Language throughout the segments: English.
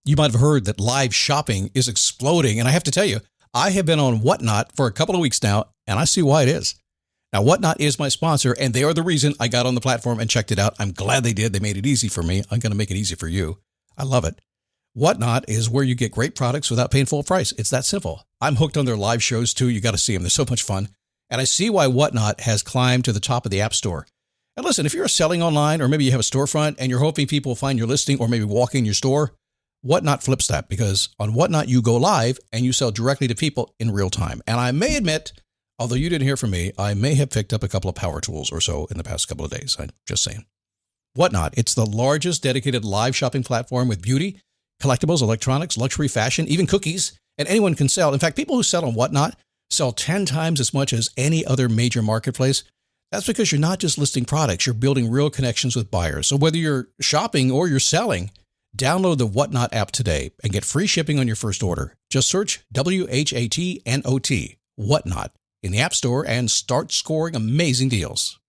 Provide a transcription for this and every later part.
You might have heard that live shopping is exploding. And I have to tell you, I have been on Whatnot for a couple of weeks now, and I see why it is. Now, Whatnot is my sponsor, and they are the reason I got on the platform and checked it out. I'm glad they did. They made it easy for me. I'm going to make it easy for you. I love it. Whatnot is where you get great products without paying full price. It's that simple. I'm hooked on their live shows, too. You got to see them. They're so much fun. And I see why Whatnot has climbed to the top of the App Store. And listen, if you're selling online, or maybe you have a storefront and you're hoping people will find your listing or maybe walk in your store, Whatnot flips that, because on Whatnot, you go live and you sell directly to people in real time. And I may admit, although you didn't hear from me, I may have picked up a couple of power tools or so in the past couple of days. I'm just saying. Whatnot, it's the largest dedicated live shopping platform with beauty, collectibles, electronics, luxury, fashion, even cookies, and anyone can sell. In fact, people who sell on Whatnot sell 10 times as much as any other major marketplace. That's because you're not just listing products, you're building real connections with buyers. So whether you're shopping or you're selling, download the Whatnot app today and get free shipping on your first order. Just search WHATNOT, Whatnot, in the App Store and start scoring amazing deals.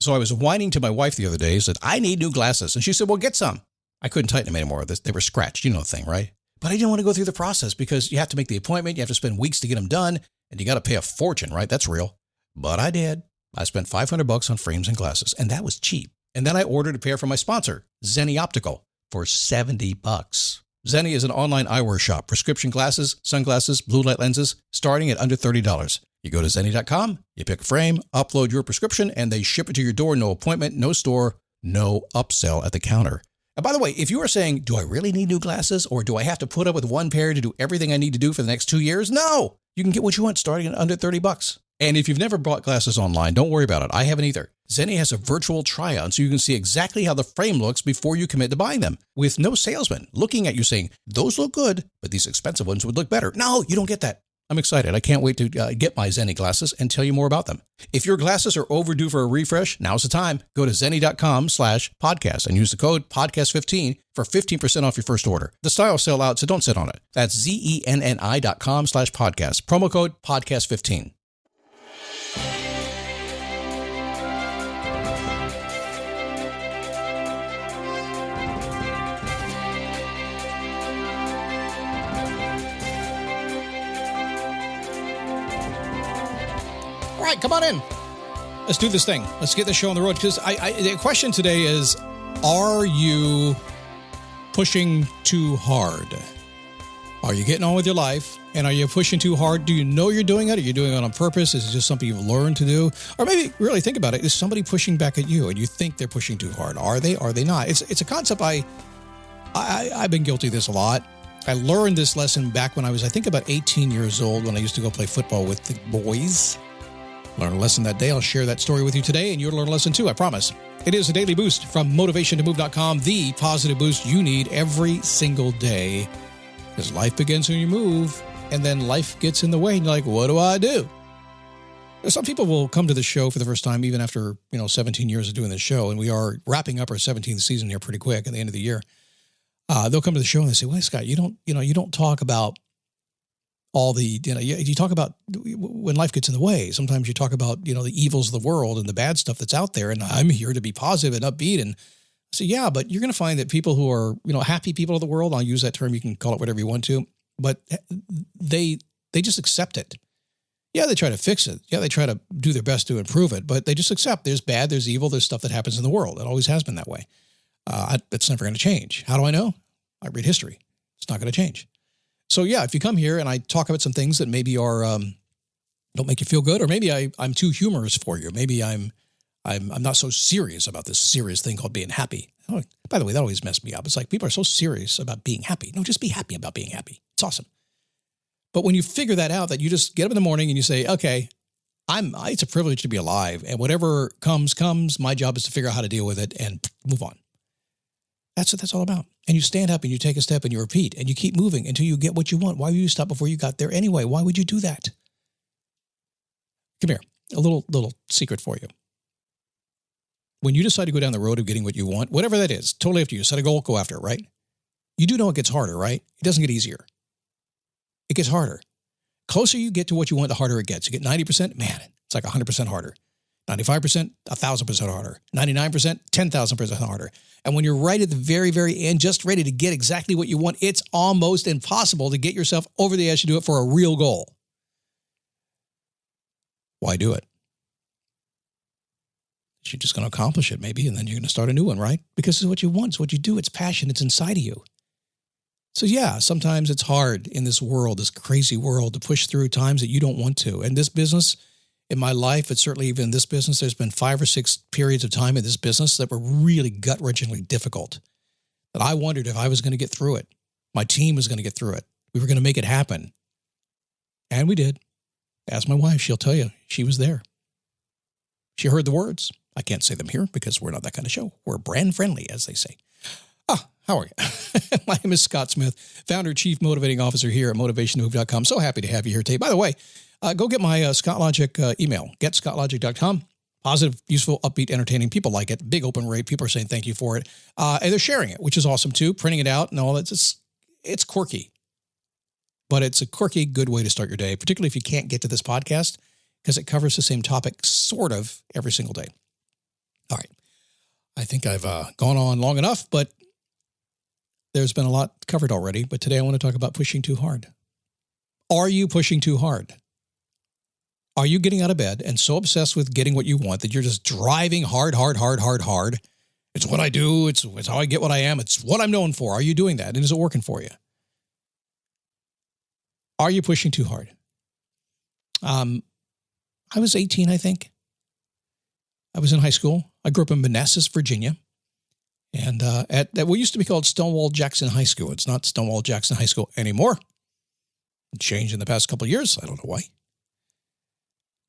So I was whining to my wife the other day, said, I need new glasses. And she said, well, get some. I couldn't tighten them anymore. They were scratched. You know the thing, right? But I didn't want to go through the process because you have to make the appointment. You have to spend weeks to get them done. And you got to pay a fortune, right? That's real. But I did. I spent $500 on frames and glasses, and that was cheap. And then I ordered a pair from my sponsor, Zenni Optical, for $70. Zenni is an online eyewear shop, prescription glasses, sunglasses, blue light lenses, starting at under $30. You go to Zenni.com, you pick a frame, upload your prescription, and they ship it to your door. No appointment, no store, no upsell at the counter. And by the way, if you are saying, do I really need new glasses, or do I have to put up with one pair to do everything I need to do for the next 2 years? No, you can get what you want starting at under $30. And if you've never bought glasses online, don't worry about it. I haven't either. Zenni has a virtual try-on so you can see exactly how the frame looks before you commit to buying them, with no salesman looking at you saying, those look good, but these expensive ones would look better. No, you don't get that. I'm excited. I can't wait to get my Zenni glasses and tell you more about them. If your glasses are overdue for a refresh, now's the time. Go to Zenni.com/podcast and use the code podcast15 for 15% off your first order. The styles sell out, so don't sit on it. That's ZENNI.com/podcast. Promo code podcast15. All right, come on in. Let's do this thing. Let's get the show on the road. Because the question today is, are you pushing too hard? Are you getting on with your life? And are you pushing too hard? Do you know you're doing it? Are you doing it on purpose? Is it just something you've learned to do? Or maybe really think about it. Is somebody pushing back at you and you think they're pushing too hard? Are they? Are they not? It's a concept I've been guilty of this a lot. I learned this lesson back when I was, I think, about 18 years old, when I used to go play football with the boys. Learned a lesson that day. I'll share that story with you today, and you'll learn a lesson too, I promise. It is a daily boost from motivationtomove.com, the positive boost you need every single day. Because life begins when you move, and then life gets in the way, and you're like, what do I do? Some people will come to the show for the first time, even after 17 years of doing this show, and we are wrapping up our 17th season here pretty quick at the end of the year. They'll come to the show and they say, well, Scott, you don't talk about all the, you talk about when life gets in the way. Sometimes you talk about, the evils of the world and the bad stuff that's out there. And I'm here to be positive and upbeat. And so, yeah, but you're going to find that people who are, happy people of the world, I'll use that term. You can call it whatever you want to, but they just accept it. Yeah, they try to fix it. Yeah, they try to do their best to improve it, but they just accept there's bad, there's evil, there's stuff that happens in the world. It always has been that way. It's never going to change. How do I know? I read history. It's not going to change. So yeah, if you come here and I talk about some things that maybe are don't make you feel good, or maybe I'm too humorous for you. Maybe I'm not so serious about this serious thing called being happy. Oh, by the way, that always messed me up. It's like people are so serious about being happy. No, just be happy about being happy. It's awesome. But when you figure that out, that you just get up in the morning and you say, okay, it's a privilege to be alive, and whatever comes. My job is to figure out how to deal with it and move on. That's what that's all about. And you stand up and you take a step and you repeat and you keep moving until you get what you want. Why would you stop before you got there anyway? Why would you do that? Come here. A little secret for you. When you decide to go down the road of getting what you want, whatever that is, totally up to you. Set a goal, go after it, right? You do know it gets harder, right? It doesn't get easier. It gets harder. Closer you get to what you want, the harder it gets. You get 90%, man, it's like 100% harder. 95%, 1,000% harder. 99%, 10,000% harder. And when you're right at the very, very end, just ready to get exactly what you want, it's almost impossible to get yourself over the edge to do it for a real goal. Why do it? You're just going to accomplish it maybe, and then you're going to start a new one, right? Because it's what you want. It's what you do. It's passion. It's inside of you. So yeah, sometimes it's hard in this world, this crazy world, to push through times that you don't want to. And this business, in my life, it's certainly even in this business, there's been 5 or 6 periods of time in this business that were really gut-wrenchingly difficult. That I wondered if I was going to get through it. My team was going to get through it. We were going to make it happen. And we did. Ask my wife. She'll tell you. She was there. She heard the words. I can't say them here because we're not that kind of show. We're brand friendly, as they say. How are you? My name is Scott Smith, founder, chief motivating officer here at motivationmove.com. So happy to have you here today. By the way, go get my Scott Logic email, getscottlogic.com. Positive, useful, upbeat, entertaining. People like it. Big open rate. People are saying thank you for it. And they're sharing it, which is awesome too. Printing it out and all that. It's quirky. But it's a quirky, good way to start your day, particularly if you can't get to this podcast, because it covers the same topic sort of every single day. All right. I think I've gone on long enough, but there's been a lot covered already. But today I want to talk about pushing too hard. Are you pushing too hard? Are you getting out of bed and so obsessed with getting what you want that you're just driving hard? It's what I do. It's how I get what I am. It's what I'm known for. Are you doing that? And is it working for you? Are you pushing too hard? I was 18, I think. I was in high school. I grew up in Manassas, Virginia. And at what used to be called Stonewall Jackson High School. It's not Stonewall Jackson High School anymore. It changed in the past couple of years. I don't know why.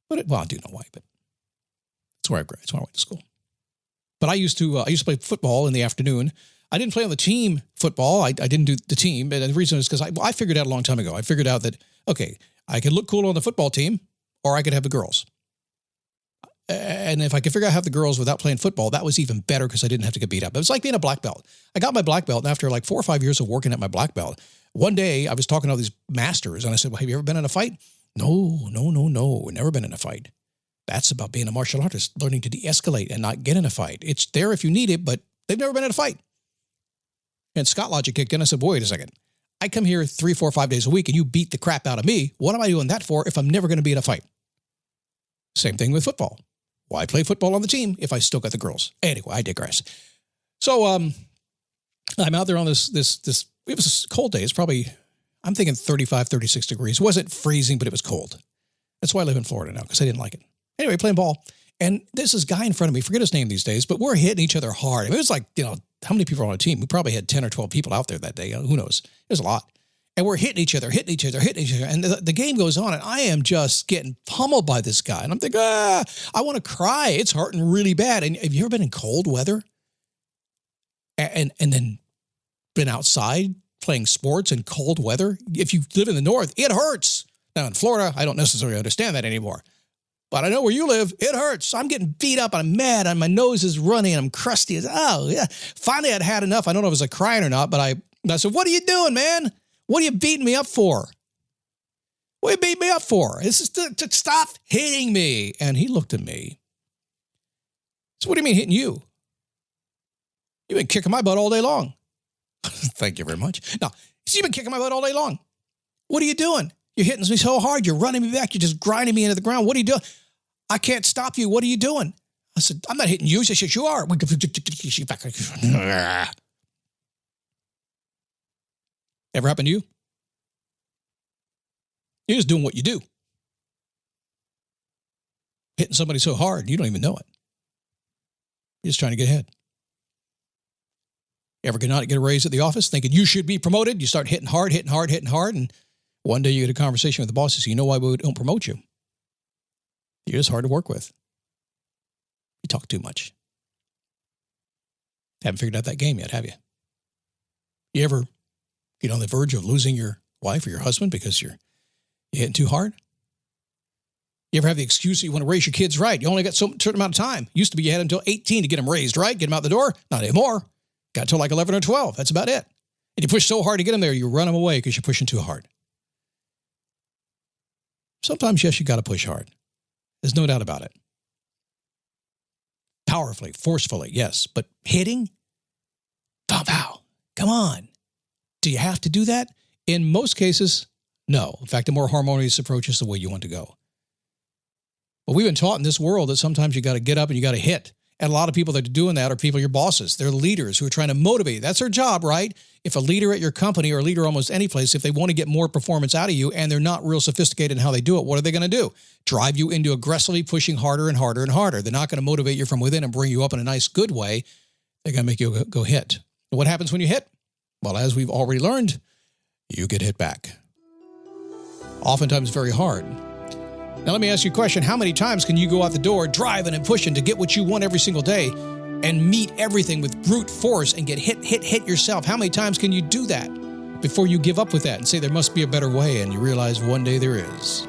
Well, I do know why, but that's where I grew. That's where I went to school. But I used to play football in the afternoon. I didn't play on the team football. I didn't do the team. And the reason is because I figured out a long time ago. I figured out that, okay, I could look cool on the football team or I could have the girls. And if I could figure out how to have the girls without playing football, that was even better because I didn't have to get beat up. It was like being a black belt. I got my black belt, and after like 4 or 5 years of working at my black belt, one day I was talking to all these masters, and I said, well, have you ever been in a fight? No, never been in a fight. That's about being a martial artist, learning to de-escalate and not get in a fight. It's there if you need it, but they've never been in a fight. And Scott Logic kicked in. I said, wait a second. I come here 3, 4, 5 days a week, and you beat the crap out of me. What am I doing that for if I'm never going to be in a fight? Same thing with football. Why play football on the team if I still got the girls? Anyway, I digress. So I'm out there on this, it was a cold day. It's probably, I'm thinking 35, 36 degrees. It wasn't freezing, but it was cold. That's why I live in Florida now, because I didn't like it. Anyway, playing ball. And there's this guy in front of me, forget his name these days, but we're hitting each other hard. I mean, it was like, how many people are on a team? We probably had 10 or 12 people out there that day. Who knows? It was a lot. And we're hitting each other. And the game goes on, and I am just getting pummeled by this guy. And I'm thinking, I want to cry. It's hurting really bad. And have you ever been in cold weather? And then been outside playing sports in cold weather? If you live in the north, it hurts. Now, in Florida, I don't necessarily understand that anymore. But I know where you live, it hurts. I'm getting beat up, and I'm mad, and my nose is running, and I'm crusty. Oh, yeah. Finally, I'd had enough. I don't know if it was like crying or not, but I said, what are you doing, man? What are you beating me up for? What are you beating me up for? This is to stop hitting me. And he looked at me. So what do you mean hitting you? You've been kicking my butt all day long. Thank you very much. No, you've been kicking my butt all day long. What are you doing? You're hitting me so hard. You're running me back. You're just grinding me into the ground. What are you doing? I can't stop you. What are you doing? I said, I'm not hitting you. She said, you are. Ever happened to you? You're just doing what you do. Hitting somebody so hard, you don't even know it. You're just trying to get ahead. Ever get a raise at the office thinking you should be promoted? You start hitting hard, and one day you get a conversation with the boss and say, you know why we don't promote you? You're just hard to work with. You talk too much. Haven't figured out that game yet, have you? You ever get on the verge of losing your wife or your husband because you're hitting too hard? You ever have the excuse that you want to raise your kids right? You only got a certain amount of time. Used to be you had until 18 to get them raised right, get them out the door. Not anymore. Got till like 11 or 12. That's about it. And you push so hard to get them there, you run them away because you're pushing too hard. Sometimes, yes, you got to push hard. There's no doubt about it. Powerfully, forcefully, yes. But hitting? Pow, pow. Come on. Do you have to do that? In most cases, no. In fact, the more harmonious approach is the way you want to go. But we've been taught in this world that sometimes you got to get up and you got to hit. And a lot of people that are doing that are people, your bosses. They're leaders who are trying to motivate you. That's their job, right? If a leader at your company or a leader almost any place, if they want to get more performance out of you and they're not real sophisticated in how they do it, what are they going to do? Drive you into aggressively pushing harder and harder and harder. They're not going to motivate you from within and bring you up in a nice, good way. They're going to make you go hit. And what happens when you hit? Well, as we've already learned, you get hit back. Oftentimes very hard. Now, let me ask you a question. How many times can you go out the door driving and pushing to get what you want every single day and meet everything with brute force and get hit yourself? How many times can you do that before you give up with that and say there must be a better way, and you realize one day there is?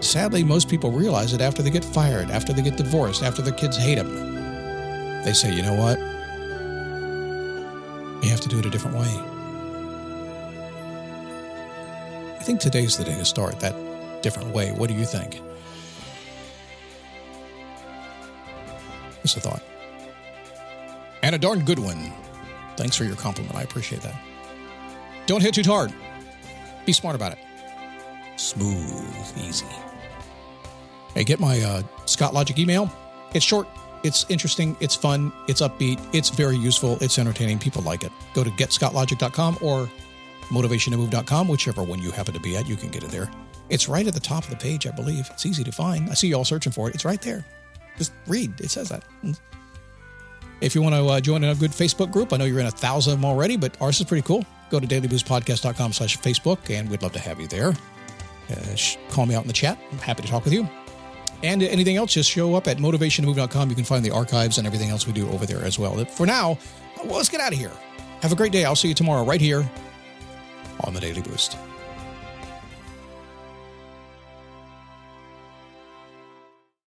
Sadly, most people realize it after they get fired, after they get divorced, after their kids hate them. They say, you know what? You have to do it a different way. I think today's the day to start that different way. What do you think? Just a thought. And a darn good one. Thanks for your compliment. I appreciate that. Don't hit too hard. Be smart about it. Smooth, easy. Hey, get my Scott Logic email. It's short. It's interesting. It's fun. It's upbeat. It's very useful. It's entertaining. People like it. Go to getscottlogic.com or motivationtomove.com, whichever one you happen to be at. You can get it there. It's right at the top of the page, I believe. It's easy to find. I see you all searching for it. It's right there. Just read. It says that. If you want to join a good Facebook group, I know you're in 1,000 of them already, but ours is pretty cool. Go to dailyboostpodcast.com/Facebook, and we'd love to have you there. Call me out in the chat. I'm happy to talk with you. And anything else, just show up at motivationtomove.com. You can find the archives and everything else we do over there as well. For now, let's get out of here. Have a great day. I'll see you tomorrow right here on the Daily Boost.